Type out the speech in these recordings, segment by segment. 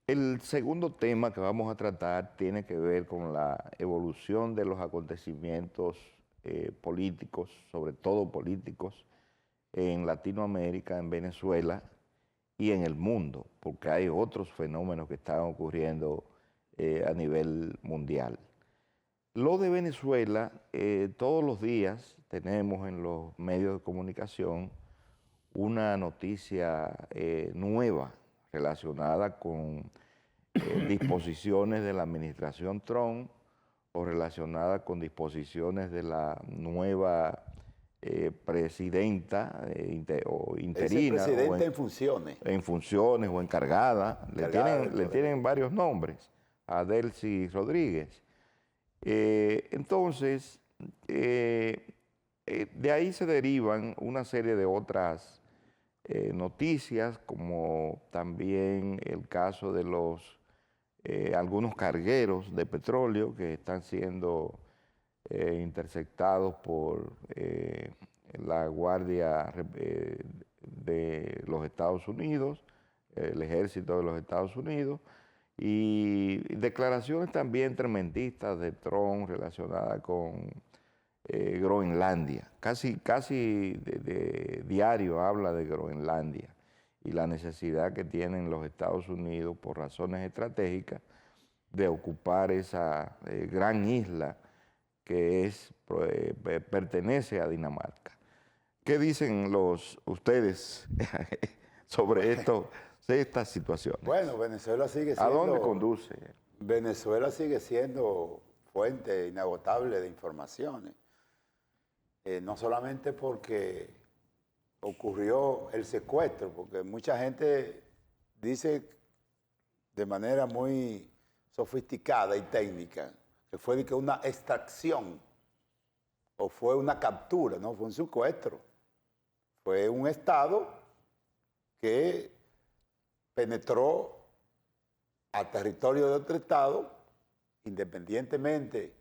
El segundo tema que vamos a tratar tiene que ver con la evolución de los acontecimientos políticos, sobre todo políticos, en Latinoamérica, en Venezuela y en el mundo, porque hay otros fenómenos que están ocurriendo a nivel mundial. Lo de Venezuela, todos los días tenemos en los medios de comunicación una noticia nueva relacionada con disposiciones de la administración Trump o relacionada con disposiciones de la nueva presidenta o interina. Ese presidente en funciones. En funciones o encargada. Le tienen varios nombres. A Delcy Rodríguez. Entonces, de ahí se derivan una serie de otras noticias, como también el caso de algunos cargueros de petróleo que están siendo interceptados por la Guardia de los Estados Unidos, el Ejército de los Estados Unidos, y declaraciones también trementistas de Trump relacionadas con Groenlandia. Casi de diario habla de Groenlandia y la necesidad que tienen los Estados Unidos por razones estratégicas de ocupar esa gran isla que pertenece a Dinamarca. ¿Qué dicen ustedes sobre estas situaciones? Bueno, Venezuela sigue siendo... ¿A dónde conduce? Venezuela sigue siendo fuente inagotable de informaciones. No solamente porque ocurrió el secuestro, porque mucha gente dice de manera muy sofisticada y técnica que fue de que una extracción o fue una captura, no fue un secuestro. Fue un Estado que penetró al territorio de otro Estado, independientemente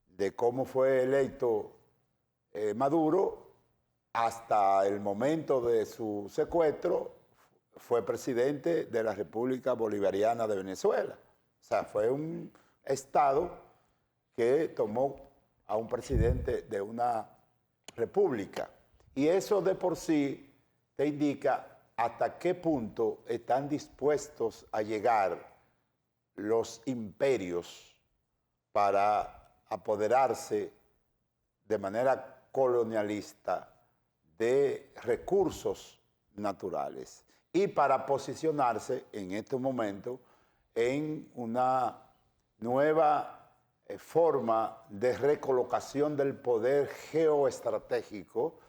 de cómo fue electo Maduro, hasta el momento de su secuestro, fue presidente de la República Bolivariana de Venezuela. O sea, fue un Estado que tomó a un presidente de una república. Y eso de por sí te indica hasta qué punto están dispuestos a llegar los imperios para apoderarse de manera colonialista de recursos naturales y para posicionarse en este momento en una nueva forma de recolocación del poder geoestratégico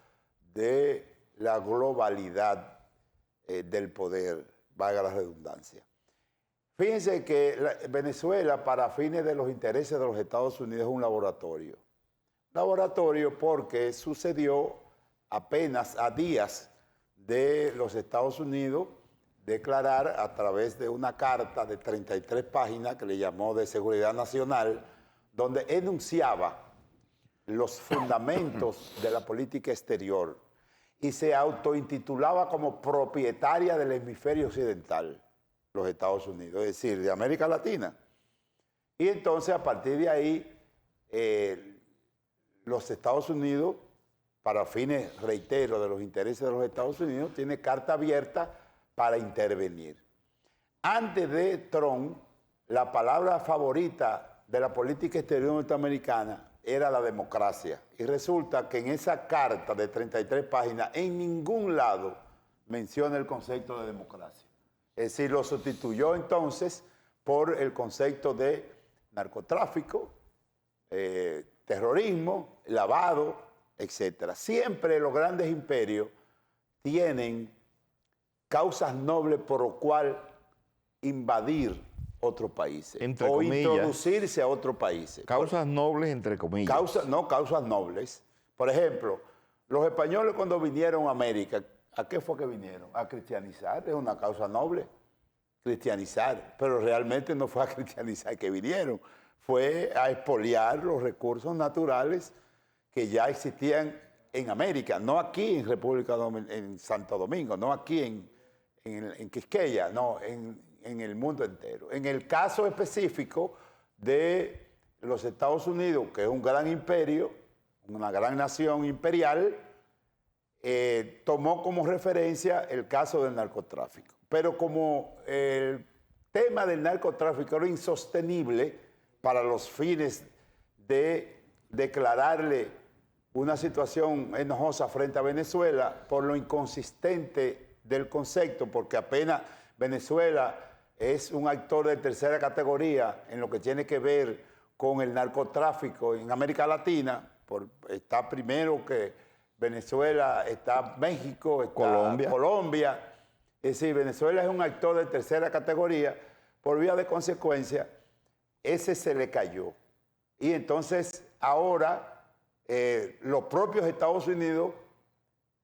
de la globalidad del poder, valga la redundancia. Fíjense que Venezuela, para fines de los intereses de los Estados Unidos, es un laboratorio. Laboratorio porque sucedió apenas a días de los Estados Unidos declarar a través de una carta de 33 páginas que le llamó de Seguridad Nacional, donde enunciaba los fundamentos de la política exterior y se autointitulaba como propietaria del hemisferio occidental, los Estados Unidos, es decir, de América Latina. Y entonces a partir de ahí, los Estados Unidos, para fines, reitero, de los intereses de los Estados Unidos, tiene carta abierta para intervenir. Antes de Trump, la palabra favorita de la política exterior norteamericana era la democracia. Y resulta que en esa carta de 33 páginas, en ningún lado menciona el concepto de democracia. Es decir, lo sustituyó entonces por el concepto de narcotráfico, terrorismo, lavado, etc. Siempre los grandes imperios tienen causas nobles por lo cual invadir otros países entre o comillas, introducirse a otros países. Causas nobles, entre comillas. Causas nobles. Por ejemplo, los españoles cuando vinieron a América, ¿a qué fue que vinieron? A cristianizar, es una causa noble, cristianizar, pero realmente no fue a cristianizar que vinieron, fue a expoliar los recursos naturales que ya existían en América, no aquí en en Santo Domingo, no aquí en Quisqueya, no, en el mundo entero. En el caso específico de los Estados Unidos, que es un gran imperio, una gran nación imperial, tomó como referencia el caso del narcotráfico. Pero como el tema del narcotráfico era insostenible para los fines de declararle una situación enojosa frente a Venezuela por lo inconsistente del concepto, porque apenas Venezuela es un actor de tercera categoría en lo que tiene que ver con el narcotráfico en América Latina. Está primero que Venezuela, está México, está Colombia. Es decir, Venezuela es un actor de tercera categoría. Por vía de consecuencia, ese se le cayó. Y entonces ahora los propios Estados Unidos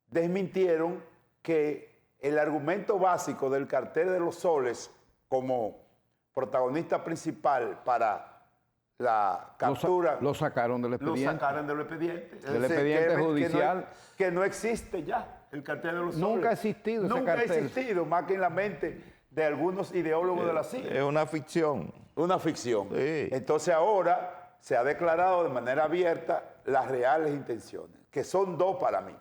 desmintieron que el argumento básico del cartel de los soles como protagonista principal para la captura... Lo sacaron del expediente. Lo sacaron del expediente. Del expediente judicial. Que no existe ya el cartel de los soles. Nunca ha existido ese cartel. Nunca ha existido, más que en la mente de algunos ideólogos de la CIA. Es una ficción. Una ficción. Sí. Entonces ahora se ha declarado de manera abierta las reales intenciones, que son dos para mí.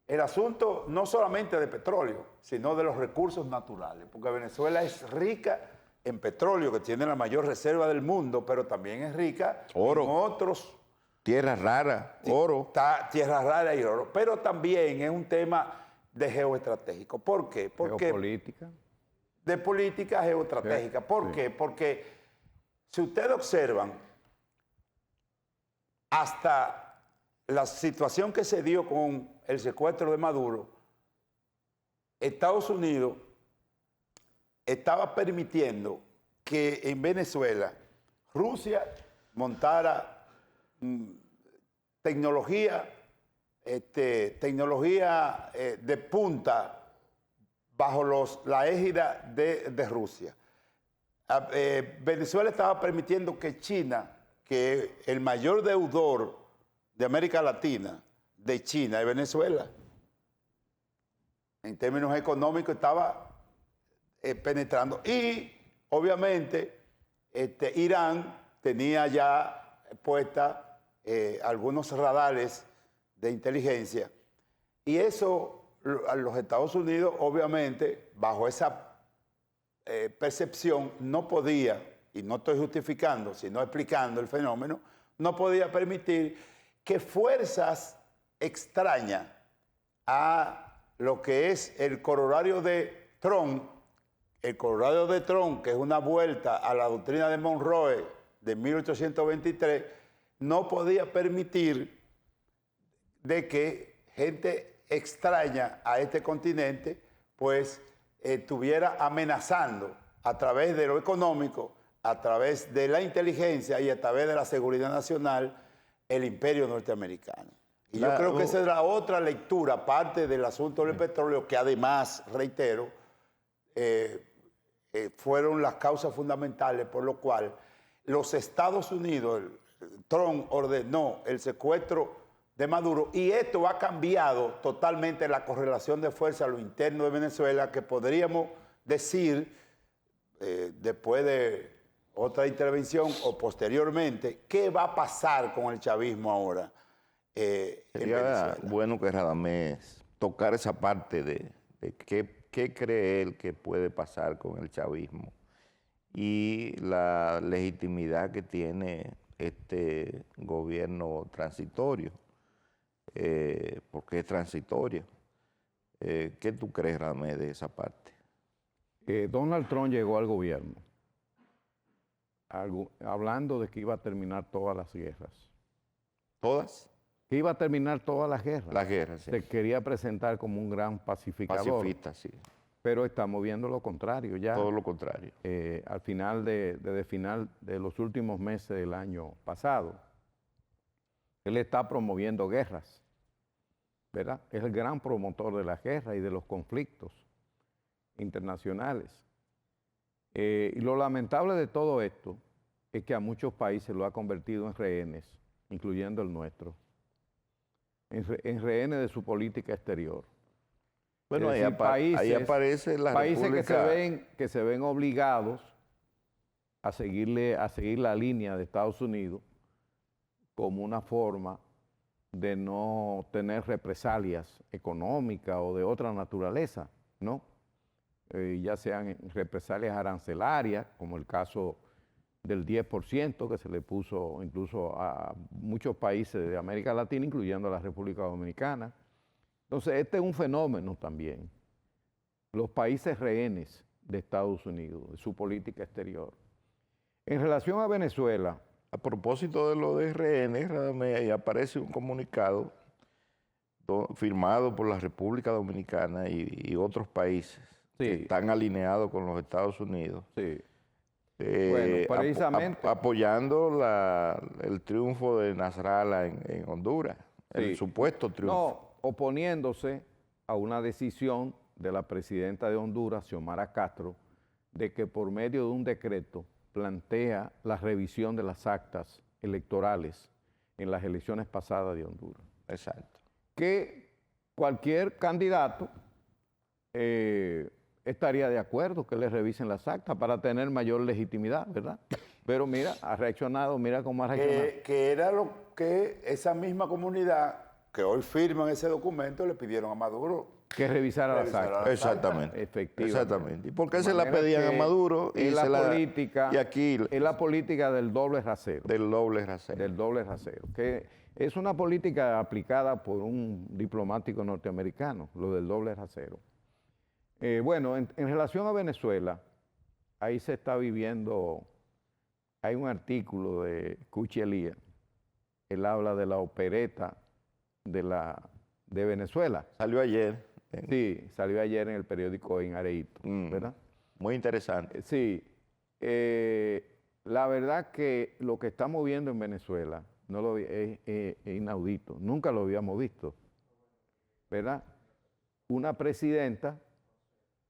El asunto no solamente de petróleo, sino de los recursos naturales, porque Venezuela es rica en petróleo, que tiene la mayor reserva del mundo, pero también es rica Oro. en otros... Tierra rara, oro. Tierra rara y oro, pero también es un tema de geoestratégico. ¿Por qué? Porque Geopolítica. de política geoestratégica. ¿Por qué? Porque si ustedes observan, hasta la situación que se dio con el secuestro de Maduro, Estados Unidos estaba permitiendo que en Venezuela Rusia montara tecnología de punta bajo la égida de Rusia. Venezuela estaba permitiendo que China, que es el mayor deudor de América Latina, de China y Venezuela, en términos económicos estaba penetrando. Y obviamente Irán tenía ya puesta algunos radares de inteligencia, y eso a los Estados Unidos, obviamente, bajo esa percepción, no podía, y no estoy justificando, sino explicando el fenómeno, no podía permitir que fuerzas extrañas a lo que es el corolario de Trump, que es una vuelta a la doctrina de Monroe de 1823, no podía permitir de que gente extraña a este continente pues estuviera amenazando a través de lo económico, a través de la inteligencia y a través de la seguridad nacional el imperio norteamericano. Y yo creo que esa es la otra lectura, aparte del asunto del petróleo, que además, reitero, fueron las causas fundamentales por lo cual los Estados Unidos, Trump ordenó el secuestro de Maduro, y esto ha cambiado totalmente la correlación de fuerza a lo interno de Venezuela, que podríamos decir, después de otra intervención o posteriormente, ¿qué va a pasar con el chavismo ahora en Sería Venezuela? bueno que Radamés tocar esa parte de qué cree él que puede pasar con el chavismo y la legitimidad que tiene este gobierno transitorio, porque es transitorio. ¿Qué tú crees, Radamés, de esa parte? Donald Trump llegó al gobierno hablando de que iba a terminar todas las guerras. ¿Todas? Que iba a terminar todas las guerras. Las guerras, sí. Se quería presentar como un gran pacificador. Pacifista, sí. Pero estamos viendo lo contrario ya. Todo lo contrario. Al final desde final de los últimos meses del año pasado, él está promoviendo guerras, ¿verdad? Es el gran promotor de las guerras y de los conflictos internacionales. Y lo lamentable de todo esto es que a muchos países lo ha convertido en rehenes, incluyendo el nuestro. en rehenes de su política exterior. Bueno, Es decir, ahí aparece la países República. que se ven obligados a seguir la línea de Estados Unidos como una forma de no tener represalias económicas o de otra naturaleza, ¿no? Ya sean represalias arancelarias, como el caso del 10% que se le puso incluso a muchos países de América Latina, incluyendo a la República Dominicana. Entonces, este es un fenómeno también. Los países rehenes de Estados Unidos, de su política exterior. En relación a Venezuela, A propósito de lo de RN, Radamés, ahí aparece un comunicado firmado por la República Dominicana y otros países que están alineados con los Estados Unidos. sí. Bueno, precisamente. Apoyando el triunfo de Nasrallah en Honduras, el supuesto triunfo. No, oponiéndose a una decisión de la presidenta de Honduras, Xiomara Castro, de que por medio de un decreto plantea la revisión de las actas electorales en las elecciones pasadas de Honduras. Exacto. Que cualquier candidato estaría de acuerdo que le revisen las actas para tener mayor legitimidad, ¿verdad? Pero mira, ha reaccionado, mira cómo ha reaccionado. Que era lo que esa misma comunidad que hoy firman ese documento le pidieron a Maduro. Que revisara las actas. Exactamente. Efectivamente. Exactamente. ¿Y por qué se la pedían a Maduro? Y aquí es la política del doble rasero. Del doble rasero. Del doble rasero. Que es una política aplicada por un diplomático norteamericano, lo del doble rasero. Bueno, en relación a Venezuela, ahí se está viviendo, hay un artículo de Cuchi Elías, él habla de la opereta de Venezuela. Salió ayer. Sí, salió ayer en el periódico En Areíto, ¿verdad? Muy interesante. Sí. La verdad que lo que estamos viendo en Venezuela es inaudito. Nunca lo habíamos visto, ¿verdad? Una presidenta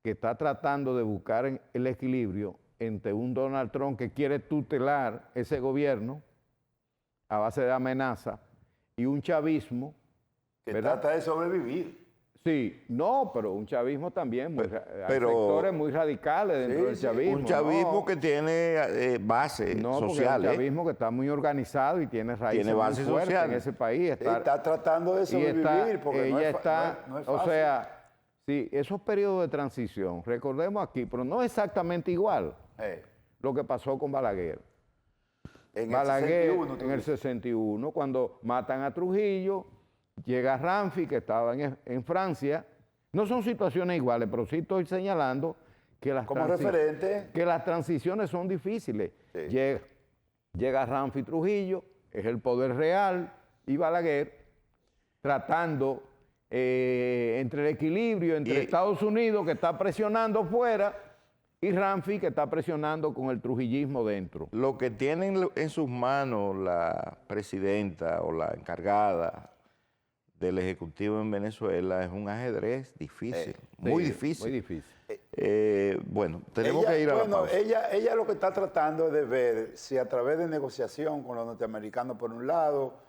que está tratando de buscar el equilibrio entre un Donald Trump que quiere tutelar ese gobierno a base de amenaza y un chavismo Que ¿verdad? trata de sobrevivir. Sí, no, pero un chavismo también, hay pero- sectores muy radicales dentro del sí, chavismo. Un chavismo ¿no? que tiene base No, porque social. es un chavismo que está muy organizado y tiene raíces Tiene base muy fuertes social. en ese país. Está tratando de y sobrevivir porque no ella es, está, no es o fácil. sea, sí, esos periodos de transición, recordemos aquí, pero no exactamente igual lo que pasó con Balaguer. En Balaguer, el 61, tú en el dices. 61, cuando matan a Trujillo, llega Ramfi, que estaba en Francia. No son situaciones iguales, pero sí estoy señalando que Como referente. que las transiciones son difíciles. Sí. Llega Ramfi Trujillo, es el poder real, y Balaguer tratando entre el equilibrio entre Estados Unidos, que está presionando fuera, y Ramfi, que está presionando con el trujillismo dentro. Lo que tienen en sus manos la presidenta o la encargada del Ejecutivo en Venezuela es un ajedrez difícil, muy Sí, difícil. Muy difícil. Bueno, tenemos que ir a la pausa. Ella lo que está tratando es de ver si a través de negociación con los norteamericanos por un lado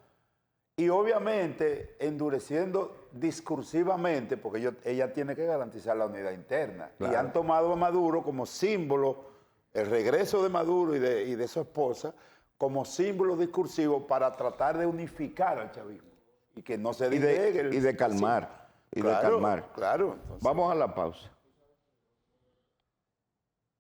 y obviamente endureciendo discursivamente, porque ella tiene que garantizar la unidad interna. Claro. Y han tomado a Maduro como símbolo, el regreso de Maduro y de su esposa, como símbolo discursivo para tratar de unificar al chavismo. Y que no se Y de calmar. Claro, claro. Entonces, Vamos a la pausa.